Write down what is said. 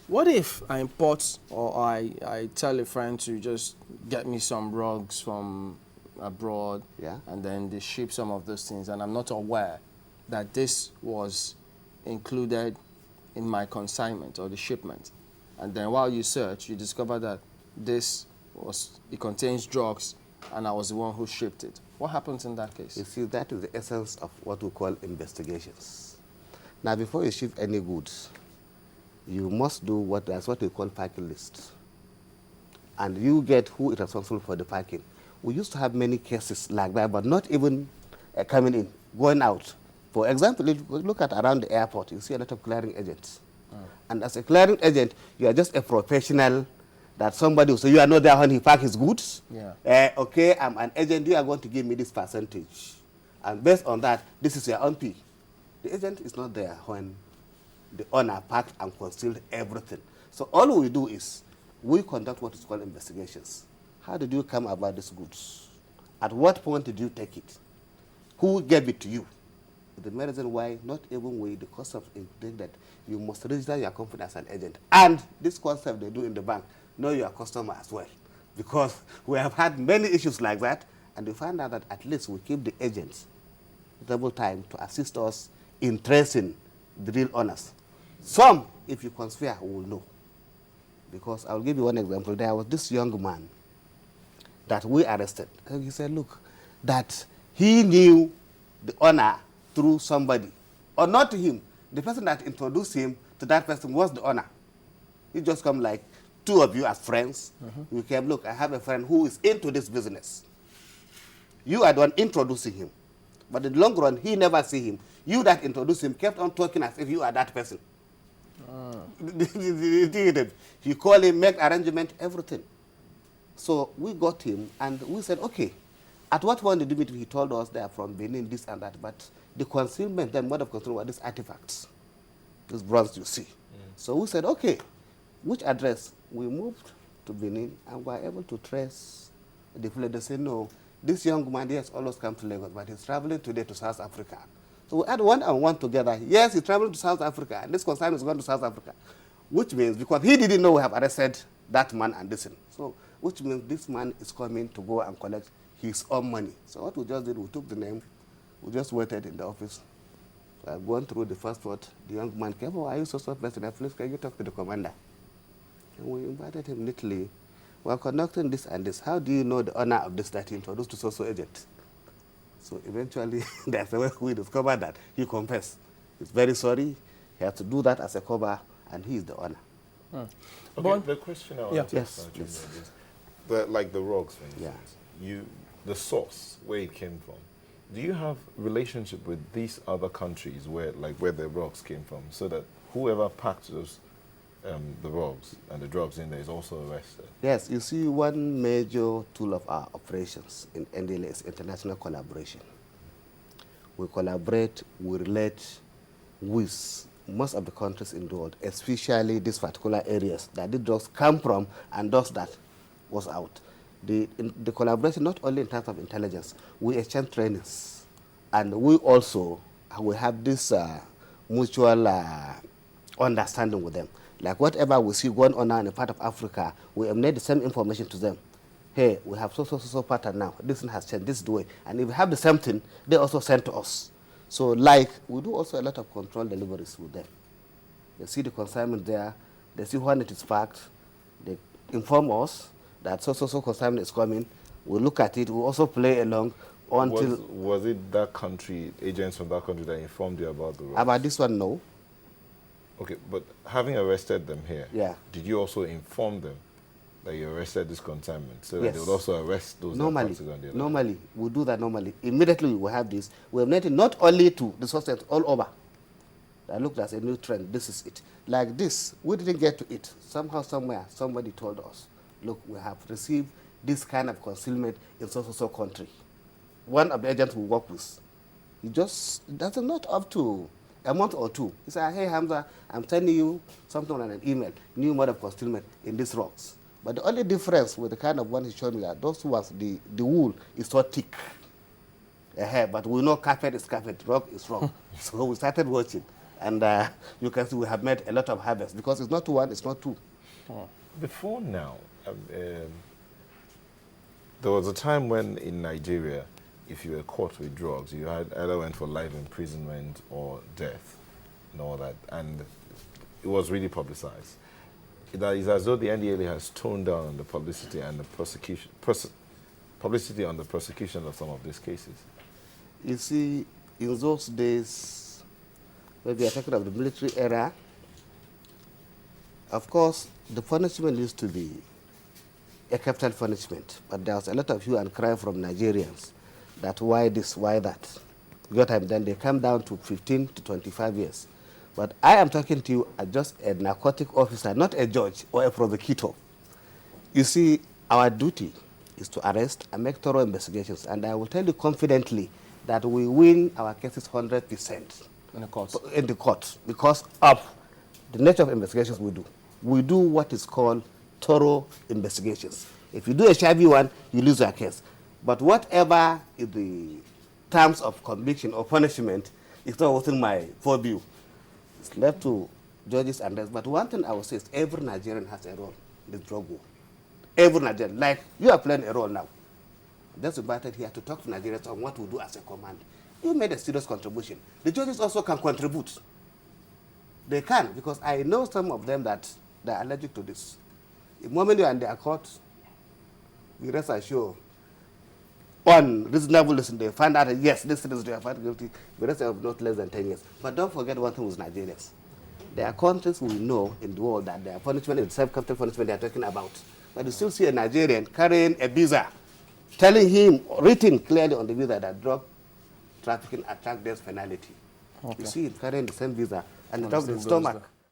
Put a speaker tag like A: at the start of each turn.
A: What if I import or I tell a friend to just get me some rugs from abroad,
B: Yeah.
A: and then they ship some of those things, and I'm not aware that this was included in my consignment or the shipment, and then while you search, you discover that it contains drugs, and I was the one who shipped it. What happens in that case?
B: You see, that is the essence of what we call investigations. Now, before you ship any goods, you must do that's what we call packing list. And you get who is responsible for the packing. We used to have many cases like that, but not even coming in, going out. For example, if you look at around the airport, you see a lot of clearing agents. And as a clearing agent, you are just a professional that somebody will say, you are not there when he packs his goods.
A: Yeah.
B: Okay, I'm an agent, you are going to give me this percentage. And based on that, this is your own fee. The agent is not there when the owner packed and concealed everything. So all we do is we conduct what is called investigations. How did you come about these goods? At what point did you take it? Who gave it to you? The main reason why not even with the customs intake that you must register your company as an agent. And this concept they do in the bank, know your customer as well. Because we have had many issues like that, and we find out that at least we keep the agents double time to assist us in tracing the real owners. Some, if you conspire, will know. Because I'll give you one example. There was this young man that we arrested. And he said, look, that he knew the owner through somebody. Or not to him. The person that introduced him to that person was the owner. He just come like two of you as friends. You came, look, I have a friend who is into this business. You are the one introducing him. But in the long run, he never see him. You that introduced him kept on talking as if you are that person. He called him, make arrangement, everything. So we got him, and we said, okay, at what point did you meet him? He told us they are from Benin, this and that, but the concealment, then mode of control were these artifacts, this bronze you see. So we said, okay, which address? We moved to Benin, and were able to trace the place. They said, no, this young man, yes, always come to Lagos, but he's traveling today to South Africa. So we had one-on-one together. Yes, he's traveling to South Africa, and this consignment is going to South Africa, which means, because he didn't know we have arrested that man and this. So, which means this man is coming to go and collect his own money. So what we just did, we took the name, we just waited in the office. So I've gone through the first part. The young man came, oh, are you so person? Please, can you talk to the commander? And we invited him neatly. We are conducting this and this. How do you know the owner of this that he introduced to social agent? So eventually, that's the way we discovered that he confessed. He's very sorry. He had to do that as a cover, and he is the owner.
C: Okay, the question I want to ask is, like the rugs, for instance, the source, where it came from. Do you have relationship with these other countries where the rugs came from, so that whoever packed those, the rugs and the drugs in there is also arrested?
B: Yes, you see, one major tool of our operations in NDLEA is international collaboration. We collaborate, we relate with most of the countries in the world, especially these particular areas that the drugs come from and those that was out. The collaboration, not only in terms of intelligence, we exchange trainings, and we also have this mutual understanding with them. Like whatever we see going on now in a part of Africa, we emanate the same information to them. Hey, we have so pattern now. This thing has changed, this is the way. And if we have the same thing, they also send to us. So like, we do also a lot of control deliveries with them. They see the consignment there, they see when it is packed, they inform us that so consignment is coming. We look at it, we also play along until...
C: Was it that country, agents from that country that informed you about the rugs?
B: About this one, no.
C: Okay, but having arrested them here,
B: did
C: you also inform them that you arrested this consignment, so that they would also arrest those
B: normally,
C: that on the
B: normally, we do that normally. Immediately we have this. We have made it not only to the suspects all over. I looked as a new trend. This is it. Like this, we didn't get to it. Somehow, somewhere, somebody told us, look, we have received this kind of concealment in so country. One of the agents we work with, he just, that's not up to a month or two. He said, hey, Hamzar, I'm sending you something on an email, new mode of concealment in these rocks. But the only difference with the kind of one he showed me that those ones, the wool is so thick. But we know carpet is carpet, rock is rock. So we started watching. And you can see we have made a lot of harvest because it's not one, it's not two.
C: Before now, there was a time when in Nigeria, if you were caught with drugs, you had either went for life imprisonment or death and all that. And it was really publicized. It is as though the NDLEA has toned down on the publicity and the prosecution, publicity on the prosecution of some of these cases.
B: You see, in those days, when we are talking of the military era, of course, the punishment used to be a capital punishment, but there was a lot of hue and cry from Nigerians that why this, why that. Then they come down to 15 to 25 years. But I am talking to you as just a narcotic officer, not a judge or a prosecutor. You see, our duty is to arrest and make thorough investigations, and I will tell you confidently that we win our cases 100%
A: in the court.
B: In the court, because of the nature of investigations we do. We do what is called thorough investigations. If you do a shabby one, you lose your case. But whatever is the terms of conviction or punishment is not within my purview. It's left to judges and rest. But one thing I will say is every Nigerian has a role in the drug war. Every Nigerian, like you are playing a role now. That's invited here to talk to Nigerians on what we do as a command. You made a serious contribution. The judges also can contribute. They can, because I know some of them that they are allergic to this. The moment you are in their court, we rest assured, on reasonableness, they find out that yes, this is they are found guilty, the rest of not less than 10 years. But don't forget one thing with Nigerians. There are countries we know in the world that their punishment is the same capital punishment they are talking about. But you still see a Nigerian carrying a visa, telling him, written clearly on the visa, that drug trafficking attracts death penalty. Okay. You see him carrying the same visa and the top of the stomach.